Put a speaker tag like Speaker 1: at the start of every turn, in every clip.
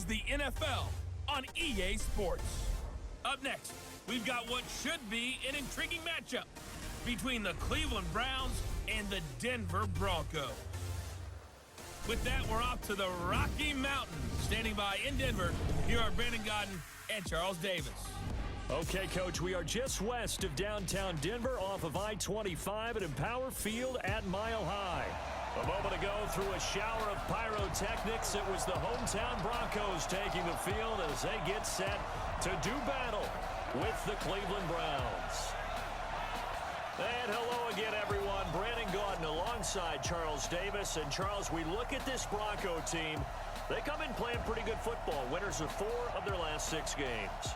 Speaker 1: is the NFL on EA Sports. Up next, we've got what should be an intriguing matchup between the Cleveland Browns and the Denver Broncos. With that, we're off to the Rocky Mountains. Standing by in Denver, here are Brandon Godden and Charles Davis.
Speaker 2: Okay, Coach, we are just west of downtown Denver off of I-25 at Empower Field at Mile High. A moment ago, through a shower of pyrotechnics, it was the hometown Broncos taking the field as they get set to do battle with the Cleveland Browns. And hello again, everyone. Brandon Gaudin alongside Charles Davis. And, Charles, we look at this Bronco team. They come in playing pretty good football. Winners of 4 of their last 6 games.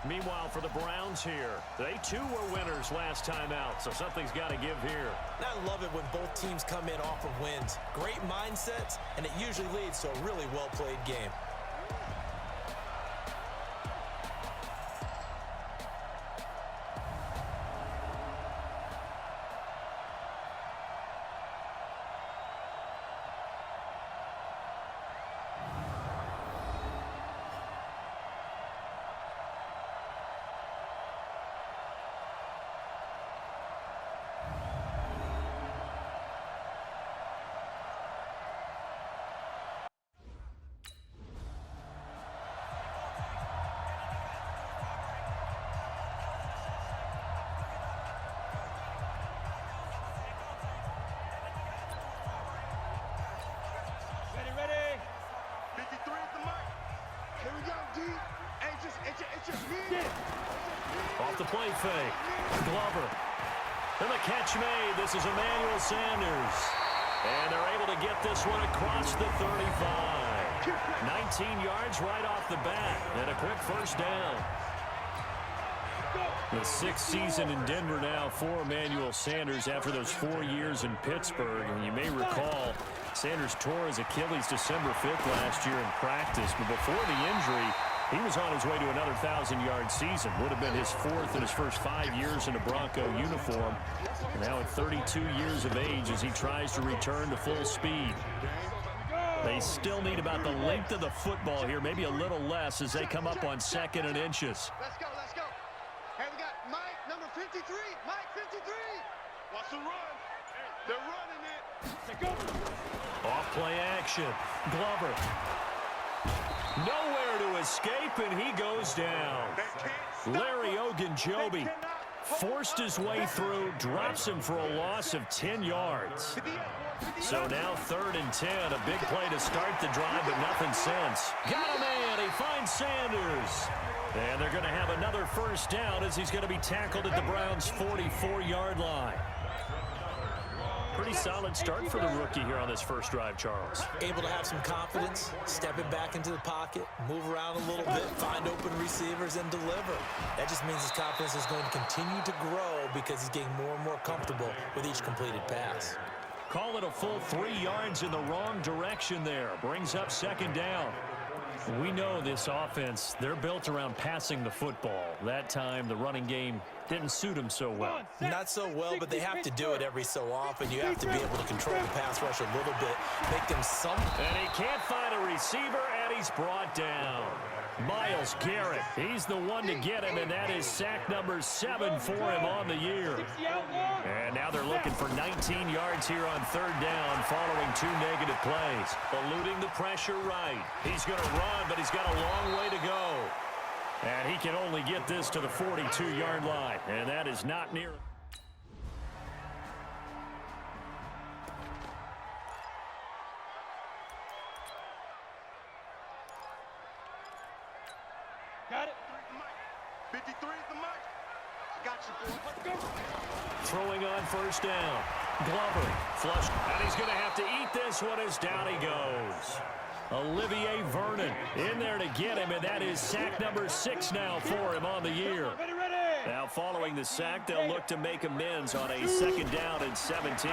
Speaker 2: Meanwhile, for the Browns here, they too were winners last time out, so something's got to give here.
Speaker 3: I love it when both teams come in off of wins. Great mindsets, and it usually leads to a really well-played game.
Speaker 2: Off the play fake. Glover. And the catch made. This is Emmanuel Sanders. And they're able to get this one across the 35. 19 yards right off the bat. And a quick first down. The 6th season in Denver now for Emmanuel Sanders after those 4 years in Pittsburgh. And you may recall, Sanders tore his Achilles December 5th last year in practice. But before the injury, he was on his way to another 1,000-yard season. Would have been his 4th in his first 5 years in a Bronco uniform. And now at 32 years of age as he tries to return to full speed. They still need about the length of the football here, maybe a little less as they come up on 2nd and inches.
Speaker 4: Let's go, let's go. Hey, we got Mike, number 53. Mike, 53. Watch the run. They're running it.
Speaker 2: Off play action. Glover. Nowhere to escape, and he goes down. Larry Ogunjobi forced his way through, drops him for a loss of 10 yards. So now 3rd and 10, a big play to start the drive, but nothing since. Got a man, he finds Sanders. And they're going to have another first down as he's going to be tackled at the Browns' 44-yard line. Pretty solid start for the rookie here on this first drive, Charles.
Speaker 3: Able to have some confidence, stepping back into the pocket, move around a little bit, find open receivers, and deliver. That just means his confidence is going to continue to grow because he's getting more and more comfortable with each completed pass.
Speaker 2: Call it a full 3 yards in the wrong direction there. Brings up 2nd down. We know this offense, they're built around passing the football. That time, the running game didn't suit them so well.
Speaker 3: Not so well, but they have to do it every so often. You have to be able to control the pass rush a little bit, make them some.
Speaker 2: And he can't find a receiver, and he's brought down. Myles Garrett, he's the one to get him, and that is sack number 7 for him on the year. And now they're looking for 19 yards here on 3rd down following 2 negative plays. Eluding the pressure right. He's going to run, but he's got a long way to go. And he can only get this to the 42-yard line, and that is not near.
Speaker 4: Got it. 53 is the mic. Got you, boy. Let's go.
Speaker 2: Throwing on 1st down. Glover flush. And he's going to have to eat this one as down he goes. Olivier Vernon in there to get him, and that is sack number 6 now for him on the year. Now following the sack, they'll look to make amends on a 2nd down and 17.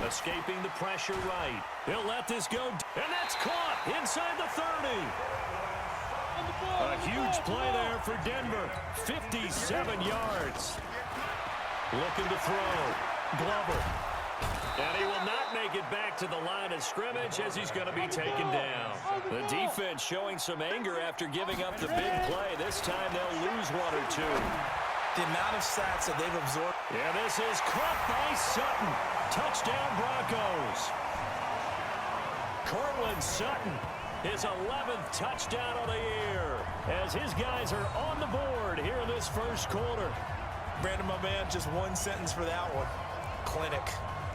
Speaker 2: Escaping the pressure right. He'll let this go, and that's caught inside the 30. A huge play there for Denver. 57 yards. Looking to throw. Glover. And he will not make it back to the line of scrimmage as he's going to be taken down. The defense showing some anger after giving up the big play. This time they'll lose one or two.
Speaker 3: The amount of sacks that they've absorbed.
Speaker 2: Yeah, this is caught by Sutton. Touchdown Broncos. Cortland Sutton, his 11th touchdown of the year, as his guys are on the board here in this first quarter.
Speaker 3: Brandon, my man, just one sentence for that one. Clinic.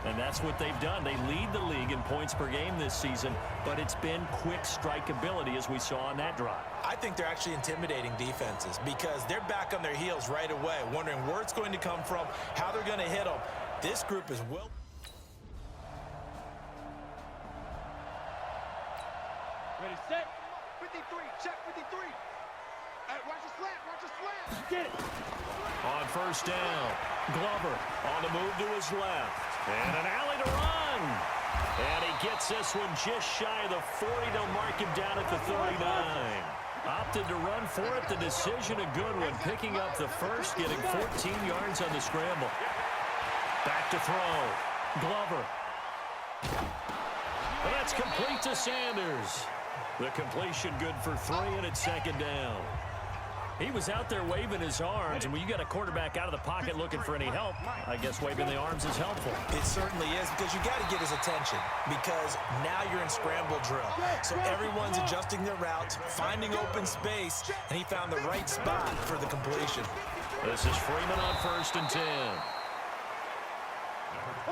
Speaker 2: And that's what they've done. They lead the league in points per game this season, but it's been quick strike ability as we saw on that drive.
Speaker 3: I think they're actually intimidating defenses because they're back on their heels right away, wondering where it's going to come from, how they're going to hit them. This group is well.
Speaker 4: Ready, set. 53, check 53. Hey, watch the slant, watch the slant. Get it.
Speaker 2: On first down, Glover on the move to his left. And an alley to run. And he gets this one just shy of the 40. They'll mark him down at the 39. Opted to run for it. The decision a good one. Picking up the first, getting 14 yards on the scramble. Back to throw. Glover. And that's complete to Sanders. The completion good for 3, and it's second down. He was out there waving his arms, and when you got a quarterback out of the pocket looking for any help, I guess waving the arms is helpful.
Speaker 3: It certainly is, because you got to get his attention, because now you're in scramble drill. So everyone's adjusting their routes, finding open space, and he found the right spot for the completion.
Speaker 2: This is Freeman on first and 10.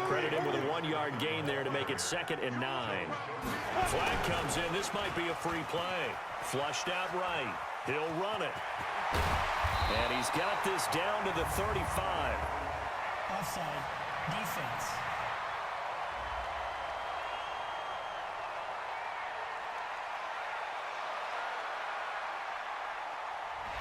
Speaker 2: Credit him with a 1-yard gain there to make it second and 9. Flag comes in. This might be a free play. Flushed out right. He'll run it. And he's got this down to the 35.
Speaker 5: Offside. Defense.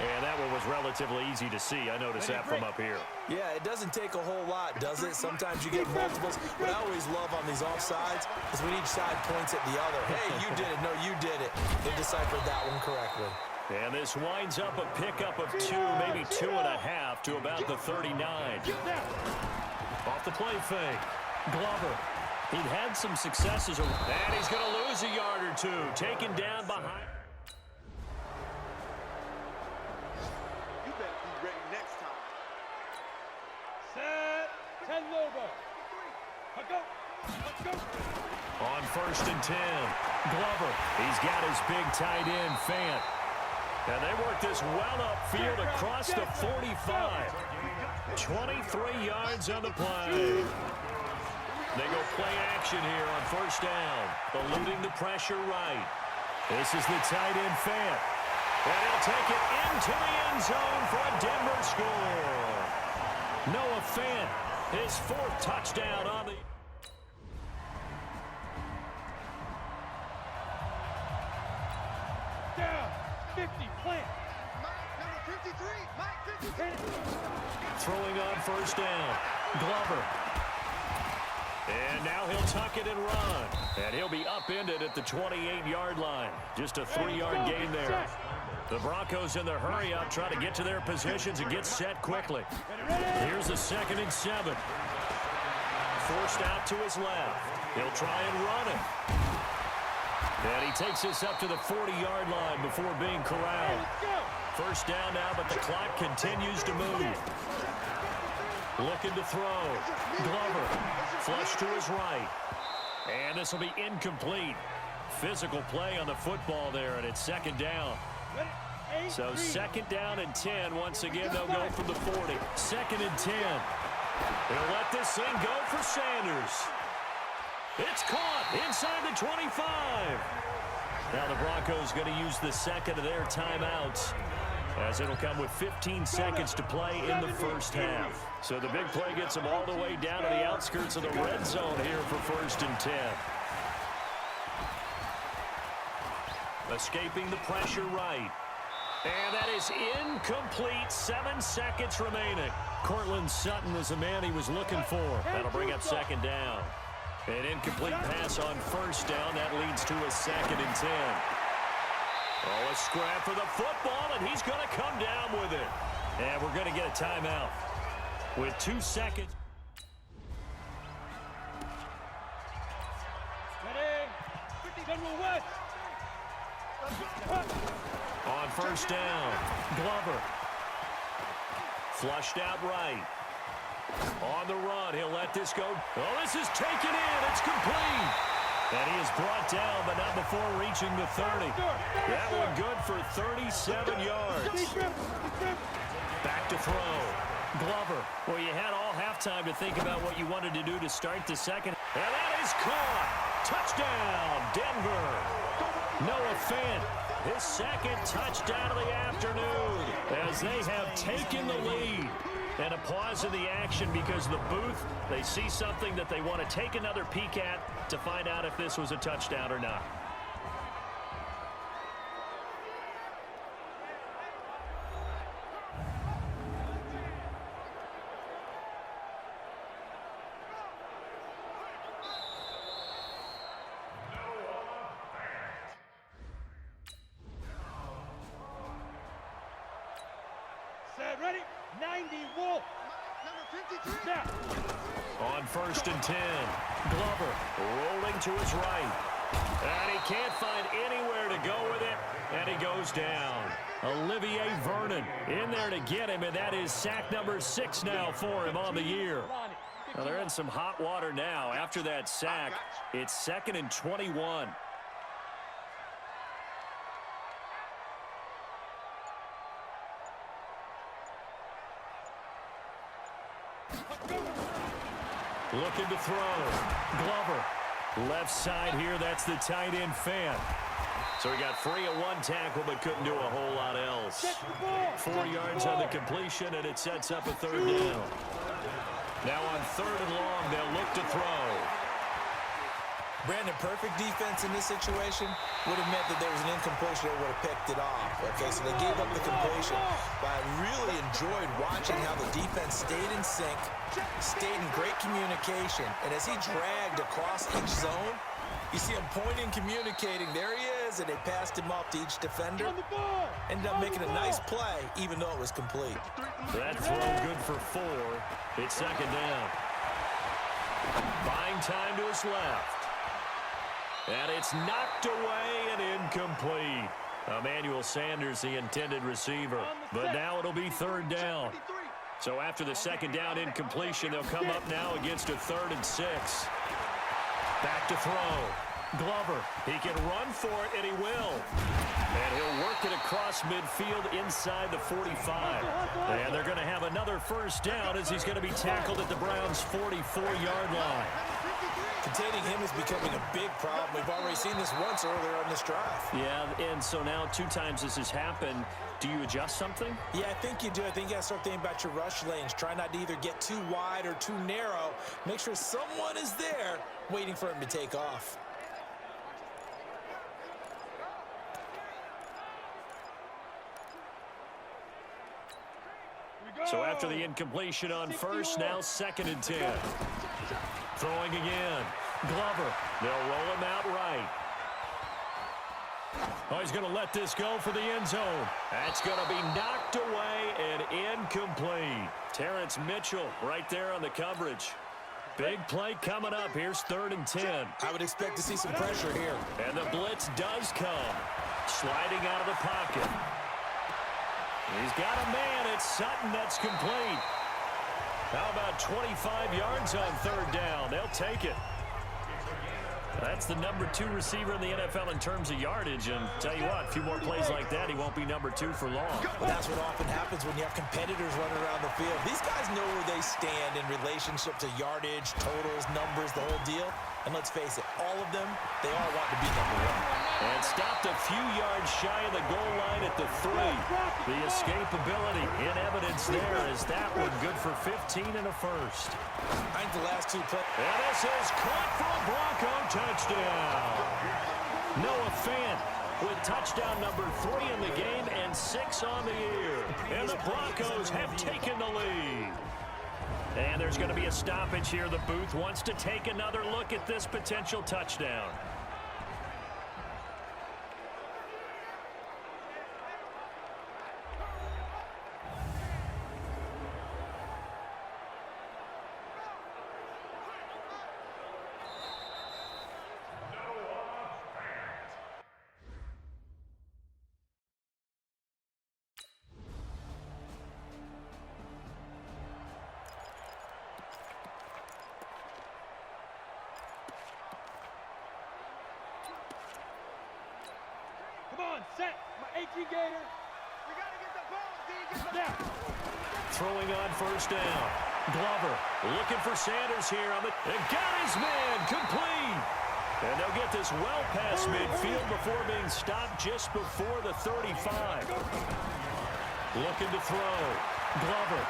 Speaker 2: And that one was relatively easy to see. I noticed that from up here.
Speaker 3: Yeah, it doesn't take a whole lot, does it? Sometimes you get multiples. What I always love on these offsides is when each side points at the other. Hey, you did it. No, you did it. They deciphered that one correctly.
Speaker 2: And this winds up a pickup of 2, maybe 2.5 to about the 39. Off the play fake. Glover. He'd had some successes. And he's going to lose a yard or 2. Taken down behind.
Speaker 4: You better be ready next time.
Speaker 6: Set. 10 logo. Let's go. Let's go.
Speaker 2: On first and 10. Glover. He's got his big tight end, Fant. And they work this well upfield across the 45. 23 yards on the play. They go play action here on first down. Eluding the pressure right. This is the tight end, Fant. And he'll take it into the end zone for a Denver score. Noah Fant, his 4th touchdown on the...
Speaker 6: Down. 50. Plant.
Speaker 4: Mike, number 53. Mike, 53.
Speaker 2: Throwing on first down. Glover. And now he'll tuck it and run. And he'll be upended at the 28-yard line. Just a 3-yard gain there. The Broncos in their hurry-up try to get to their positions and get set quickly. Here's a 2nd and 7. Forced out to his left. He'll try and run it. And he takes this up to the 40-yard line before being corralled. First down now, but the clock continues to move. Looking to throw. Glover. Flush to his right. And this will be incomplete. Physical play on the football there, and it's second down. So 2nd down and 10. Once again, they'll go from the 40. 2nd and 10. They'll let this thing go for Sanders. It's caught inside the 25. Now the Broncos going to use the second of their timeouts, as it'll come with 15 seconds to play in the first half. So the big play gets them all the way down to the outskirts of the red zone here for 1st and 10. Escaping the pressure right. And that is incomplete. 7 seconds remaining. Cortland Sutton is the man he was looking for. That'll bring up 2nd down. An incomplete pass on first down. That leads to a 2nd and 10. Oh, a scrap for the football, and he's going to come down with it. And we're going to get a timeout with 2 seconds.
Speaker 6: West.
Speaker 2: On first down, Glover. Flushed out right. On the run, he'll let this go. Oh, this is taken in. It's complete. And he is brought down, but not before reaching the 30. That one good for 37 yards. Back to throw. Glover. Well, you had all halftime to think about what you wanted to do to start the second. And that is caught. Touchdown, Denver. Noah Fant, his second touchdown of the afternoon as they have taken the lead. And a pause in the action because the booth, they see something that they want to take another peek at to find out if this was a touchdown or not.
Speaker 6: Set, ready? 90, Wolf.
Speaker 4: Number 53.
Speaker 6: Snap.
Speaker 2: On first and 10, Glover rolling to his right. And he can't find anywhere to go with it, and he goes down. Olivier Vernon in there to get him, and that is sack number 6 now for him on the year. Well, they're in some hot water now. After that sack, it's 2nd and 21. Looking to throw. Glover. Left side here, that's the tight end Fant. So he got free at one tackle but couldn't do a whole lot else. 4 yards on the completion, and it sets up a third down. Now on 3rd and long, they'll look to throw.
Speaker 3: Brandon, perfect defense in this situation would have meant that there was an incompletion that would have picked it off. Okay, so they gave up the completion. But I really enjoyed watching how the defense stayed in sync, stayed in great communication. And as he dragged across each zone, you see him pointing, communicating. There he is, and they passed him off to each defender. Ended up making a nice play, even though it was complete.
Speaker 2: That throw good for 4. It's 2nd down. Buying time to his left. And it's knocked away and incomplete. Emmanuel Sanders, the intended receiver. But now it'll be 3rd down. So after the 2nd down incompletion, they'll come up now against a 3rd and 6. Back to throw. Glover, he can run for it, and he will. And he'll work it across midfield inside the 45. And they're going to have another first down as he's going to be tackled at the Browns' 44-yard line.
Speaker 3: Containing him is becoming a big problem. We've already seen this once earlier on this drive.
Speaker 2: Yeah, and so now 2 times this has happened. Do you adjust something?
Speaker 3: Yeah, I think you do. I think you got to start thinking about your rush lanes. Try not to either get too wide or too narrow. Make sure someone is there waiting for him to take off.
Speaker 2: So after the incompletion on first, now 2nd and 10. Throwing again. Glover. They'll roll him out right. Oh, he's going to let this go for the end zone. That's going to be knocked away and incomplete. Terrence Mitchell right there on the coverage. Big play coming up. Here's 3rd and 10.
Speaker 3: I would expect to see some pressure here.
Speaker 2: And the blitz does come. Sliding out of the pocket. He's got a man. It's Sutton. That's complete. How about 25 yards on 3rd down? They'll take it. That's the number 2 receiver in the NFL in terms of yardage. And tell you what, a few more plays like that, he won't be number 2 for long.
Speaker 3: Well, that's what often happens when you have competitors running around the field. These guys know where they stand in relationship to yardage, totals, numbers, the whole deal. And let's face it, all of them, they all want to be number 1.
Speaker 2: And stopped a few yards shy of the goal line at the 3. The escapability in evidence there as that one good for 15 and a first.
Speaker 3: I think the last 2 plays.
Speaker 2: And this is caught for a Bronco touchdown. Noah Fant with touchdown number 3 in the game and 6 on the year. And the Broncos have taken the lead. And there's going to be a stoppage here. The booth wants to take another look at this potential touchdown.
Speaker 6: Set. My 18 Gator.
Speaker 4: We got to get the ball, D. Get the
Speaker 6: Now.
Speaker 2: Throwing on first down. Glover looking for Sanders here. And got his man complete. And they'll get this well past midfield before being stopped just before the 35. Looking to throw. Glover.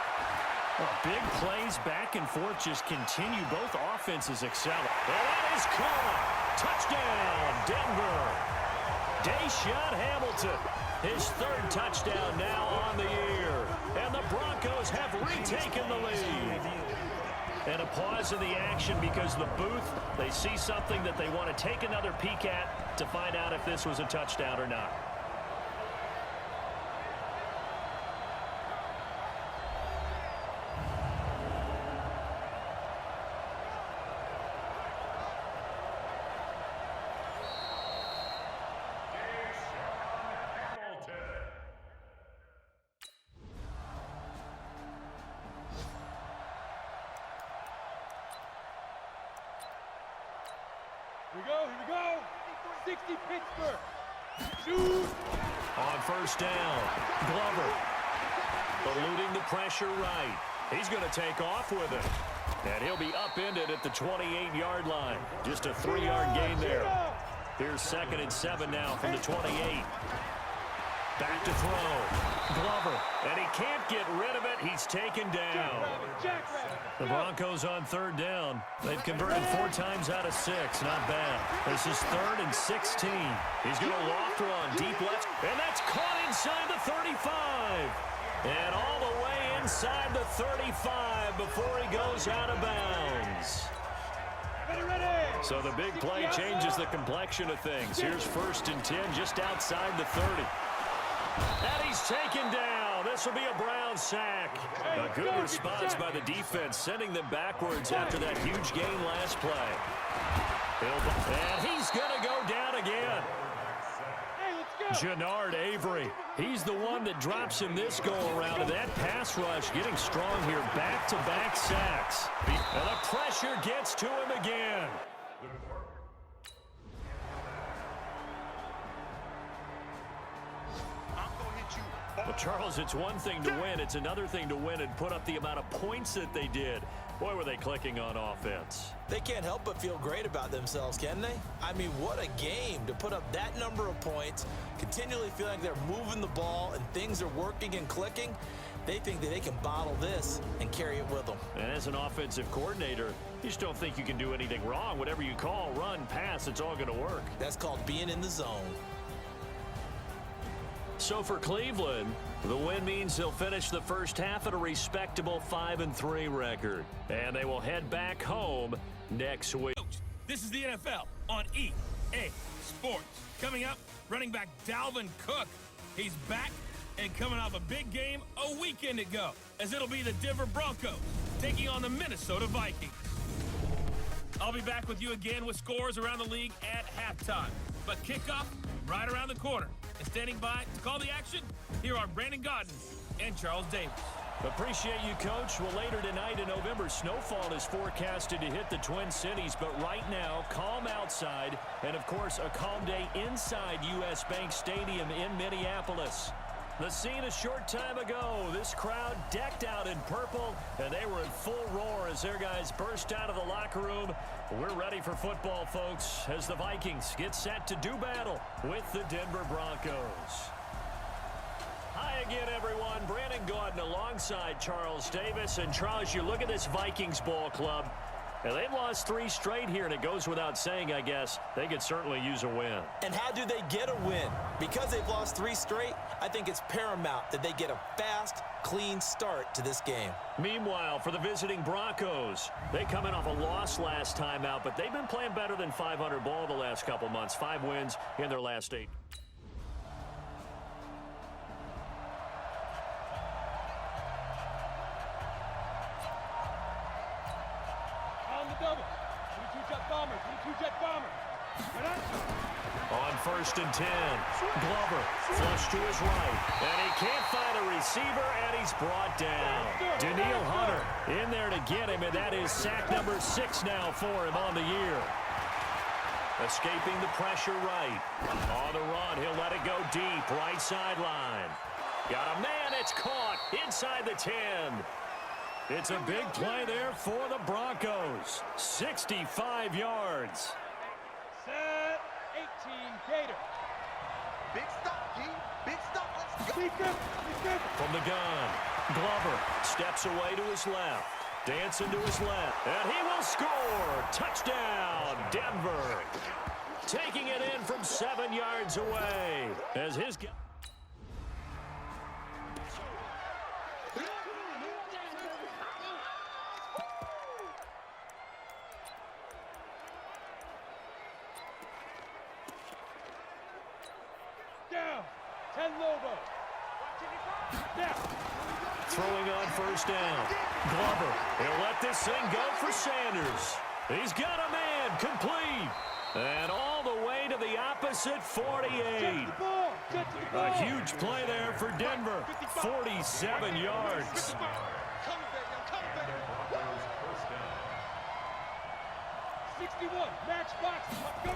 Speaker 2: Big plays back and forth just continue. Both offenses excel. And that is caught. Touchdown, Denver. Deshaun Hamilton. His third touchdown now on the year. And the Broncos have retaken the lead. And a pause in the action because the booth, they see something that they want to take another peek at to find out if this was a touchdown or not.
Speaker 6: Here we go. 60 Pittsburgh. Shoot.
Speaker 2: On first down, Glover eluding the pressure right. He's going to take off with it. And he'll be upended at the 28-yard line. Just a 3-yard gain there. Here's 2nd and 7 now from the 28. Back to throw. Glover. And he can't get rid of it. He's taken down. The Broncos on third down. They've converted 4 times out of 6. Not bad. This is 3rd and 16. He's going to loft one deep left. And that's caught inside the 35. And all the way inside the 35 before he goes out of bounds. So the big play changes the complexion of things. Here's 1st and 10 just outside the 30. And he's taken down. This will be a Brown sack. A good response by the defense, sending them backwards after that huge gain last play. And he's going to go down again. Jannard Avery. He's the one that drops him this go-around. And that pass rush getting strong here. Back-to-back sacks. And the pressure gets to him again. Well, Charles, it's one thing to win. It's another thing to win and put up the amount of points that they did. Boy, were they clicking on offense.
Speaker 3: They can't help but feel great about themselves, can they? I mean, what a game to put up that number of points, continually feeling like they're moving the ball and things are working and clicking. They think that they can bottle this and carry it with them.
Speaker 2: And as an offensive coordinator, you just don't think you can do anything wrong. Whatever you call, run, pass, it's all going to work.
Speaker 3: That's called being in the zone.
Speaker 2: So for Cleveland, the win means they'll finish the first half at a respectable 5-3 record. And they will head back home next week.
Speaker 1: This is the NFL on EA Sports. Coming up, running back Dalvin Cook. He's back and coming off a big game a weekend ago, as it'll be the Denver Broncos taking on the Minnesota Vikings. I'll be back with you again with scores around the league at halftime. But kickoff right around the corner. And standing by to call the action, here are Brandon Godden and Charles Davis.
Speaker 2: Appreciate you, Coach. Well, later tonight in November, snowfall is forecasted to hit the Twin Cities. But right now, calm outside. And, of course, a calm day inside U.S. Bank Stadium in Minneapolis. The scene a short time ago, this crowd decked out in purple, and they were in full roar as their guys burst out of the locker room. We're ready for football, folks, as the Vikings get set to do battle with the Denver Broncos. Hi again, everyone. Brandon Gaudin alongside Charles Davis. And, Charles, you look at this Vikings ball club, and they've lost 3 straight here, and it goes without saying, I guess, they could certainly use a win.
Speaker 3: And how do they get a win? Because they've lost 3 straight, I think it's paramount that they get a fast, clean start to this game.
Speaker 2: Meanwhile, for the visiting Broncos, they come in off a loss last time out, but they've been playing better than 500 ball the last couple months. 5 wins in their last 8.
Speaker 6: Double. 22-jet bomber. 22-jet bomber.
Speaker 2: On 1st and 10, Glover flush to his right, and he can't find a receiver, and he's brought down. Daniil Hunter in there to get him, and that is sack number 6 now for him on the year. Escaping the pressure right. On the run, he'll let it go deep. Right sideline. Got a man, it's caught inside the 10. It's a big play there for the Broncos. 65 yards.
Speaker 6: Set 18, Gator.
Speaker 4: Big stop, G. Big stop. Let's go.
Speaker 6: Defense.
Speaker 2: From the gun, Glover steps away to his left. Dancing to his left, and he will score. Touchdown, Denver. Taking it in from 7 yards away as his...
Speaker 6: Down. 10 Lobo. Down.
Speaker 2: Throwing on first down. Glover, he'll let this thing go for Sanders. He's got a man, complete. And all the way to the opposite 48. A huge play there for Denver. 47 yards.
Speaker 4: Come, baby. Come, baby.
Speaker 6: 61. Match box. Go.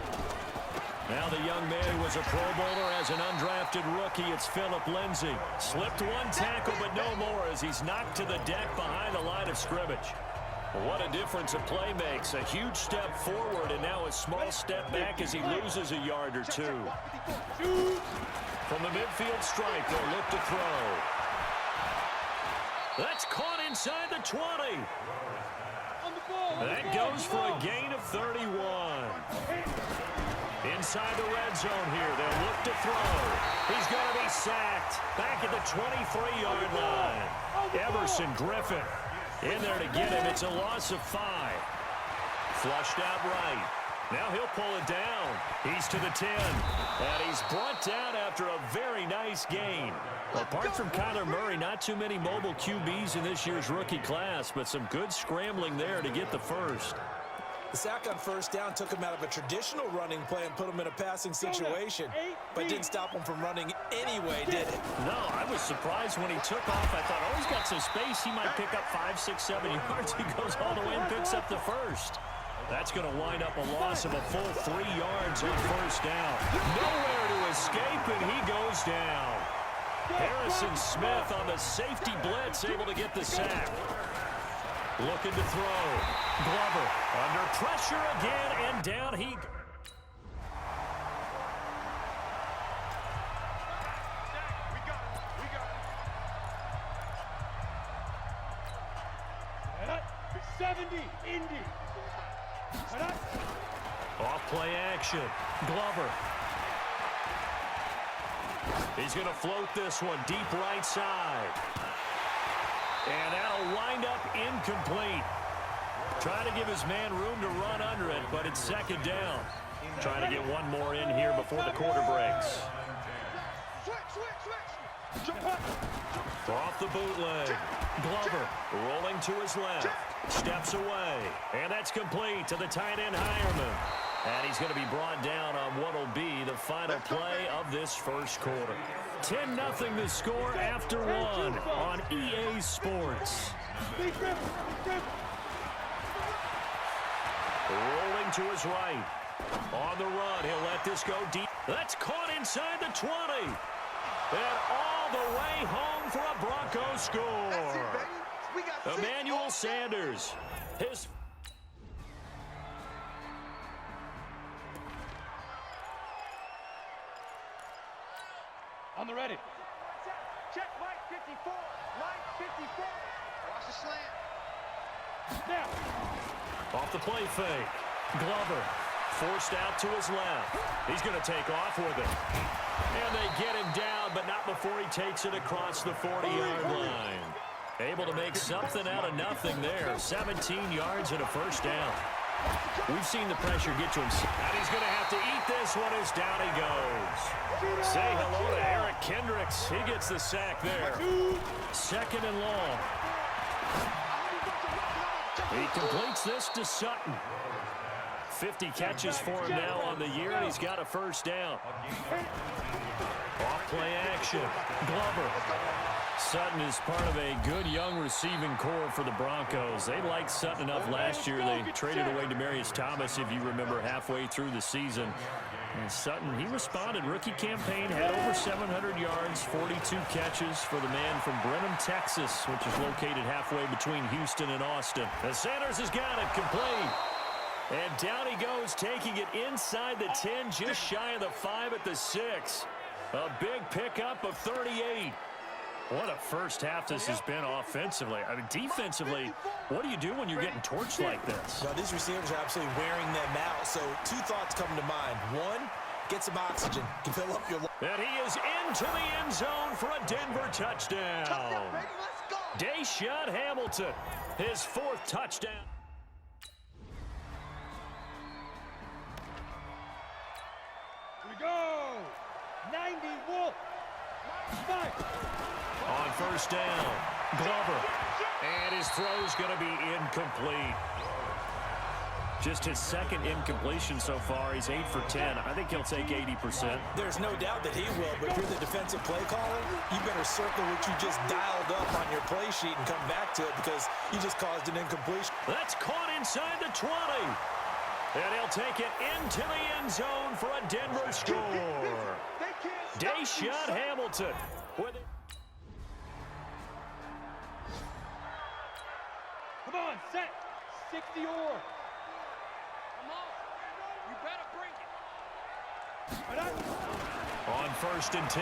Speaker 2: Now the young man who was a Pro Bowler as an undrafted rookie, it's Phillip Lindsay. Slipped one tackle, but no more as he's knocked to the deck behind the line of scrimmage. What a difference a play makes. A huge step forward and now a small step back as he loses a yard or two. From the midfield stripe, they'll look to throw. That's caught inside the 20. That goes for a gain of 31. Inside the red zone here, they'll look to throw. He's going to be sacked back at the 23-yard line. Everson Griffin in there to get him. It's a loss of 5. Flushed out right. Now he'll pull it down. He's to the 10. And he's brought down after a very nice gain. Apart from Kyler Murray, not too many mobile QBs in this year's rookie class, but some good scrambling there to get the first.
Speaker 3: The sack on first down took him out of a traditional running play and put him in a passing situation, but didn't stop him from running anyway, did it?
Speaker 2: No, I was surprised when he took off. I thought, oh, he's got some space. He might pick up 5, 6, 7 yards. He goes all the way and picks up the first. That's going to wind up a loss of a full 3 yards on first down. Nowhere to escape, and he goes down. Harrison Smith on the safety blitz, able to get the sack. Looking to throw. Glover under pressure again, and down he goes.
Speaker 4: We got it.
Speaker 6: 70, Indy.
Speaker 2: Off play action. Glover. He's going to float this one deep right side. And that'll wind up incomplete. Trying to give his man room to run under it, but it's second down. Trying to get one more in here before the quarter breaks. Off the bootleg. Glover rolling to his left. Steps away. And that's complete to the tight end Hireman. And he's going to be brought down on what will be the final play of this first quarter. 10-0 the score after 1 on EA Sports. Rolling to his right. On the run, he'll let this go deep. That's caught inside the 20. And all the way home for a Broncos score. Emmanuel Sanders. His...
Speaker 6: On the ready.
Speaker 4: Check Mike 54. Mike 54. Watch the slant.
Speaker 6: Now.
Speaker 2: Off the play fake. Glover forced out to his left. He's going to take off with it. And they get him down, but not before he takes it across the 40-yard line. Able to make something out of nothing there. 17 yards and a first down. We've seen the pressure get to him. And he's going to have to eat this one as down he goes. Say hello to Eric Kendricks. He gets the sack there. Second and long. He completes this to Sutton. 50 catches for him now on the year, and he's got a first down. Off play action. Glover. Sutton is part of a good young receiving core for the Broncos. They liked Sutton enough last year. They traded away Demaryius Thomas, if you remember, halfway through the season. And Sutton, he responded. Rookie campaign, had over 700 yards, 42 catches for the man from Brenham, Texas, which is located halfway between Houston and Austin. And Sanders has got it, complete. And down he goes, taking it inside the 10, just shy of the 5 at the 6. A big pickup of 38. What a first half this has been offensively. I mean, defensively, what do you do when you're getting torched like this?
Speaker 3: Well, these receivers are absolutely wearing them out. So two thoughts come to mind. One, get some oxygen. Fill up your...
Speaker 2: And he is into the end zone for a Denver touchdown. Deshaun Hamilton, his 4th touchdown.
Speaker 6: Here we go. 90 Wolf. Spike.
Speaker 2: On first down, Glover. And his throw's going to be incomplete. Just his 2nd incompletion so far. He's 8 for 10. I think he'll take 80%.
Speaker 3: There's no doubt that he will, but if you're the defensive play caller, you better circle what you just dialed up on your play sheet and come back to it because you just caused an incompletion.
Speaker 2: That's caught inside the 20. And he'll take it into the end zone for a Denver score. Deshaun Hamilton with it.
Speaker 6: Come on, set. 60 or.
Speaker 4: Come on. You better bring it.
Speaker 2: On first and 10,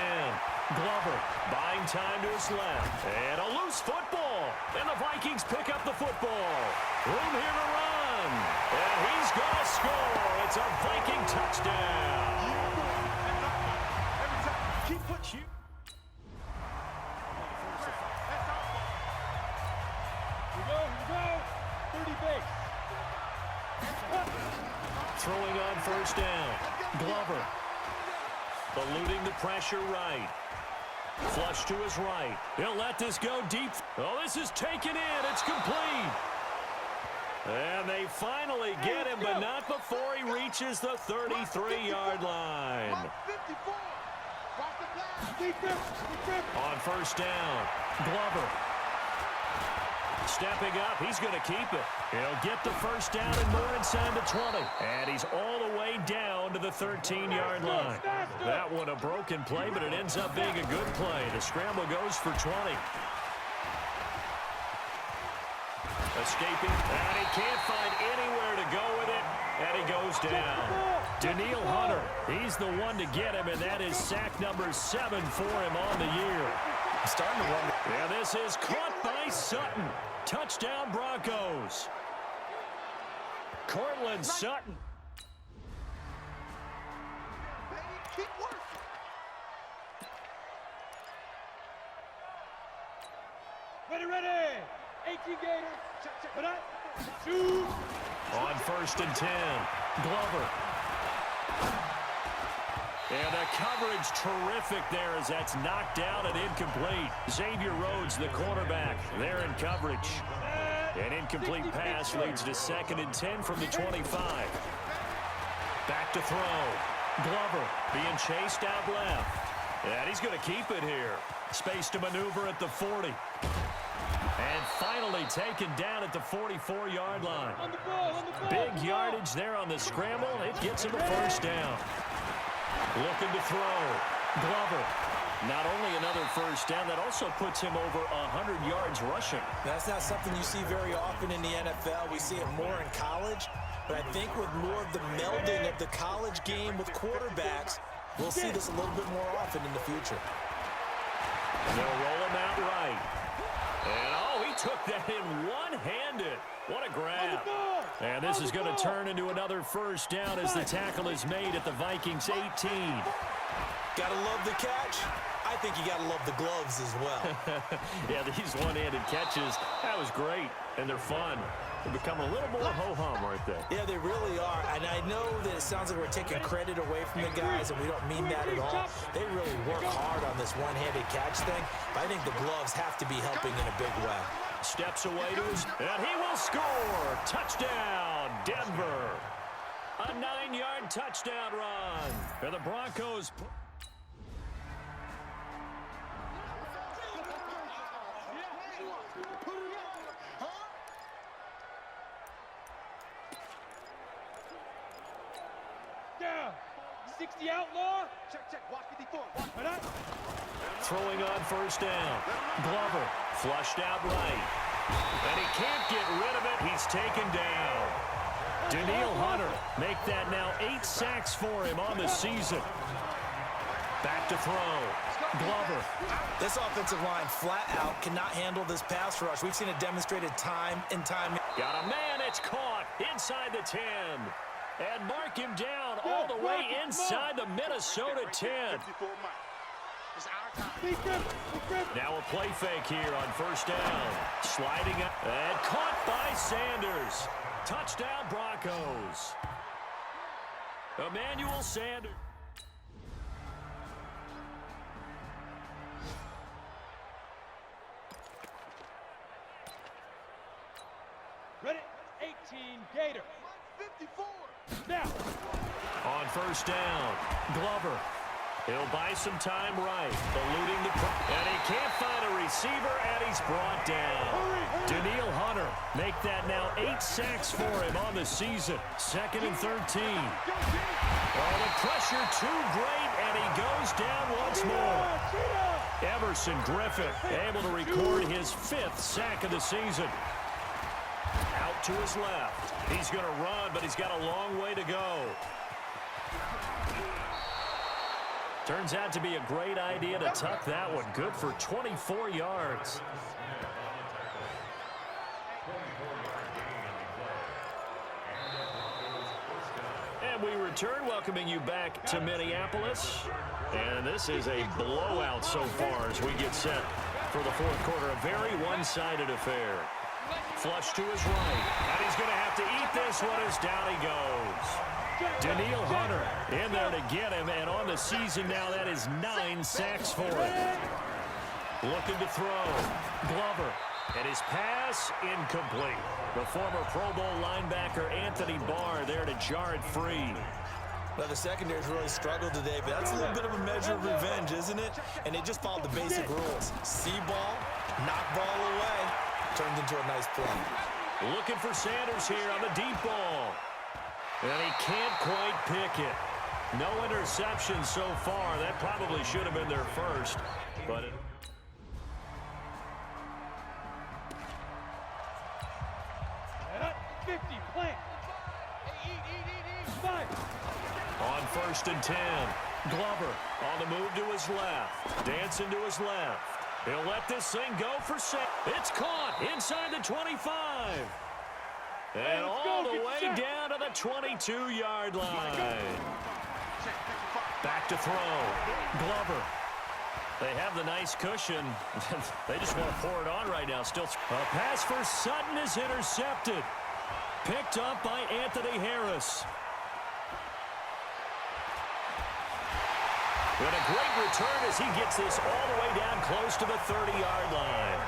Speaker 2: Glover buying time to his left. And a loose football. And the Vikings pick up the football. Room here to run. And he's going to score. It's a Viking touchdown.
Speaker 6: Keep put you. Here we go. 30 base.
Speaker 2: Throwing on first down. Glover eluding the pressure right. Flush to his right. He'll let this go deep. Oh, this is taken in. It's complete. And they finally get him, but not before he reaches the 33-yard line. On first down, Glover. Stepping up, he's going to keep it. He'll get the first down and more inside the 20. And he's all the way down to the 13-yard line. That one a broken play, but it ends up being a good play. The scramble goes for 20. Escaping, and he can't find anywhere to go with it, and he goes down. Danielle Hunter, he's the one to get him, and that is sack number 7 for him on the year.
Speaker 3: I'm starting to wonder.
Speaker 2: Yeah, this is caught by Sutton. Touchdown Broncos. Cortland Sutton.
Speaker 4: Keep working.
Speaker 6: Ready. 18 Gators. Shoot.
Speaker 2: On first and 10, Glover. And the coverage terrific there as that's knocked down and incomplete. Xavier Rhodes, the cornerback, there in coverage. An incomplete pass leads to 2nd and 10 from the 25. Back to throw. Glover being chased out left. And he's going to keep it here. Space to maneuver at the 40. And finally taken down at the 44-yard line.
Speaker 6: On the ball.
Speaker 2: Big yardage there on the scramble. It gets him a first down. Looking to throw. Glover. Not only another first down, that also puts him over 100 yards rushing.
Speaker 3: That's not something you see very often in the NFL. We see it more in college. But I think with more of the melding of the college game with quarterbacks, we'll see this a little bit more often in the future.
Speaker 2: They'll roll him out right. And, oh, he took that in one-handed. What a grab. And this is going to turn into another first down as the tackle is made at the Vikings 18.
Speaker 3: Gotta love the catch. I think you gotta love the gloves as well.
Speaker 2: Yeah, these one-handed catches, that was great. And they're fun. They're becoming a little more ho-hum right there.
Speaker 3: Yeah, they really are. And I know that it sounds like we're taking credit away from the guys, and we don't mean that at all. They really work hard on this one-handed catch thing. But I think the gloves have to be helping in a big way.
Speaker 2: Steps away to his, and he will score. Touchdown, Denver. A 9-yard touchdown run. And the Broncos...
Speaker 6: Down. 60 outlaw.
Speaker 4: Check. Watch 54.
Speaker 6: Right up.
Speaker 2: Throwing on first down. Glover flushed out right. And he can't get rid of it. He's taken down. Daniil Hunter make that now 8 sacks for him on the season. Back to throw. Glover.
Speaker 3: This offensive line flat out cannot handle this pass rush. We've seen it demonstrated time and time.
Speaker 2: Got a man. It's caught inside the 10. And mark him down all the way inside the Minnesota 10.
Speaker 4: 54 Mike. It's our time.
Speaker 2: Now a play fake here on first down. Sliding up and caught by Sanders. Touchdown Broncos. Emmanuel Sanders.
Speaker 6: Ready? 18 Gator.
Speaker 4: 54.
Speaker 6: Now.
Speaker 2: On first down, Glover. He'll buy some time right, eluding the... And he can't find a receiver, and he's brought down. Daniil Hunter make that now 8 sacks for him on the season. 2nd and 13. Oh, the pressure too great, and he goes down once more. Everson Griffin able to record his 5th sack of the season. Out to his left. He's going to run, but he's got a long way to go. Turns out to be a great idea to tuck that one. Good for 24 yards. And we return, welcoming you back to Minneapolis. And this is a blowout so far as we get set for the 4th quarter. A very one-sided affair. Flush to his right. And he's going to have to eat this one as down he goes. Daniil Hunter in there to get him, and on the season now, that is 9 sacks for him. Looking to throw. Glover. And his pass incomplete. The former Pro Bowl linebacker Anthony Barr there to jar it free.
Speaker 3: Well, the secondary's really struggled today, but that's a little bit of a measure of revenge, isn't it? And they just followed the basic rules. See ball, knock ball away. Turns into a nice play.
Speaker 2: Looking for Sanders here on the deep ball. And he can't quite pick it. No interception so far. That probably should have been their first. But it...
Speaker 6: And up 50, plant. Five.
Speaker 2: On 1st and 10. Glover on the move to his left. Dancing to his left. He'll let this thing go for Sam. It's caught inside the 25. And all the way down to the 22-yard line. Back to throw. Glover. They have the nice cushion. They just want to pour it on right now. Still, a pass for Sutton is intercepted. Picked up by Anthony Harris. And a great return as he gets this all the way down close to the 30-yard line.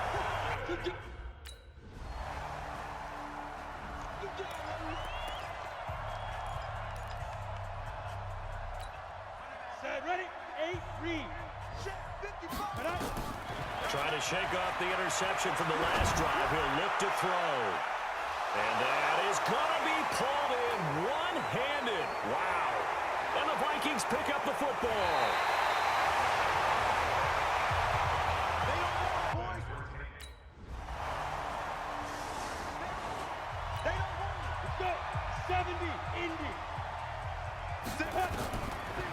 Speaker 6: Ready? 8, read.
Speaker 2: Trying to shake off the interception from the last drive. He'll look to throw. And that is going to be pulled in one-handed. Wow. And the Vikings pick up the football.
Speaker 6: Let's go. 70, Indy.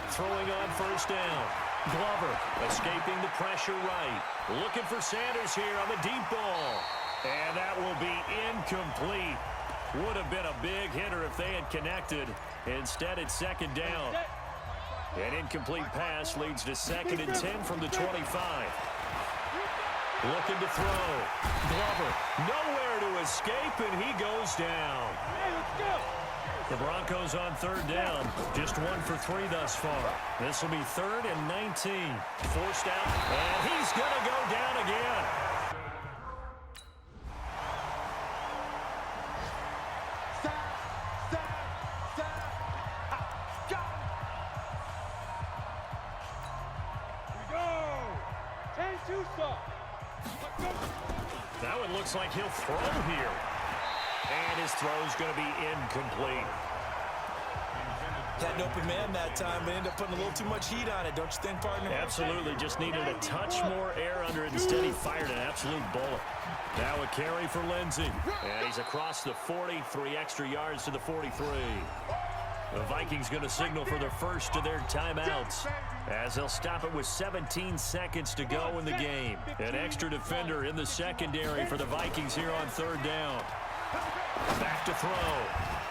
Speaker 2: Throwing on first down. Glover escaping the pressure right. Looking for Sanders here on the deep ball. And that will be incomplete. Would have been a big hitter if they had connected. Instead, it's 2nd down. An incomplete pass leads to 2nd and 10 from the 25. Looking to throw. Glover nowhere to escape, and he goes down.
Speaker 6: Hey, let's go.
Speaker 2: The Broncos on 3rd down. Just 1 for 3 thus far. This will be 3rd and 19. Forced out, and he's going to go down again.
Speaker 6: too soft. Go.
Speaker 2: That one looks like he'll throw here. And his throw's going to be incomplete.
Speaker 3: Had an open man that time, but ended up putting a little too much heat on it, don't you think, partner?
Speaker 2: Absolutely, just needed a touch more air under it. Instead, he fired an absolute bullet. Now a carry for Lindsey. And he's across the 40, 3 extra yards to the 43. The Vikings going to signal for the first of their timeouts, as they'll stop it with 17 seconds to go in the game. An extra defender in the secondary for the Vikings here on third down. Back to throw.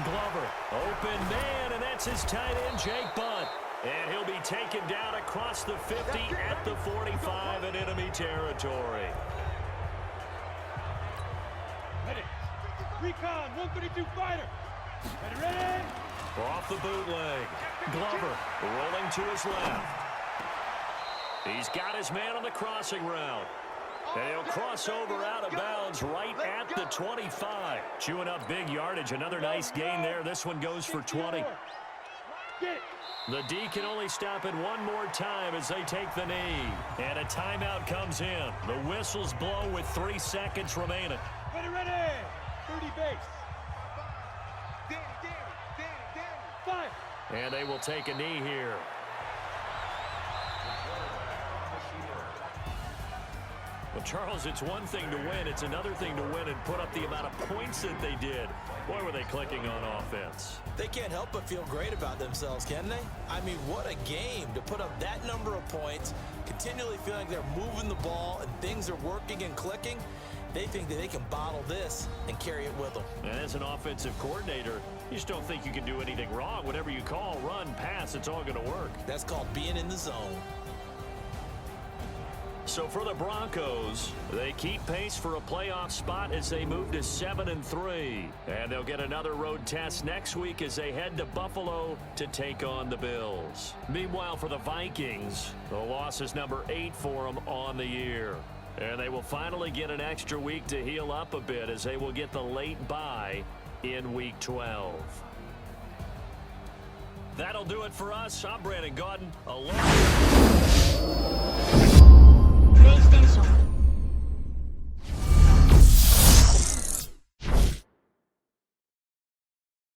Speaker 2: Glover, open man, and that's his tight end, Jake Butt. And he'll be taken down across the 50 at the 45 in enemy territory.
Speaker 6: Ready. Recon, 132 fighter. Ready.
Speaker 2: Off the bootleg. Glover rolling to his left. He's got his man on the crossing route. And he'll cross over out of bounds right at the 25. Chewing up big yardage. Another nice gain there. This one goes for 20. The D can only stop it one more time as they take the knee. And a timeout comes in. The whistles blow with 3 seconds remaining.
Speaker 6: Ready. 30 base. Fire.
Speaker 2: And they will take a knee here. Well, Charles, it's one thing to win. It's another thing to win and put up the amount of points that they did. Boy, were they clicking on offense.
Speaker 3: They can't help but feel great about themselves, can they? I mean, what a game to put up that number of points, continually feeling like they're moving the ball and things are working and clicking. They think that they can bottle this and carry it with them.
Speaker 2: And as an offensive coordinator, you just don't think you can do anything wrong. Whatever you call, run, pass, it's all going to work.
Speaker 3: That's called being in the zone.
Speaker 2: So for the Broncos, they keep pace for a playoff spot as they move to 7-3. And they'll get another road test next week as they head to Buffalo to take on the Bills. Meanwhile, for the Vikings, the loss is number 8 for them on the year. And they will finally get an extra week to heal up a bit as they will get the late bye in Week 12. That'll do it for us. I'm Brandon Gaudin.
Speaker 7: PlayStation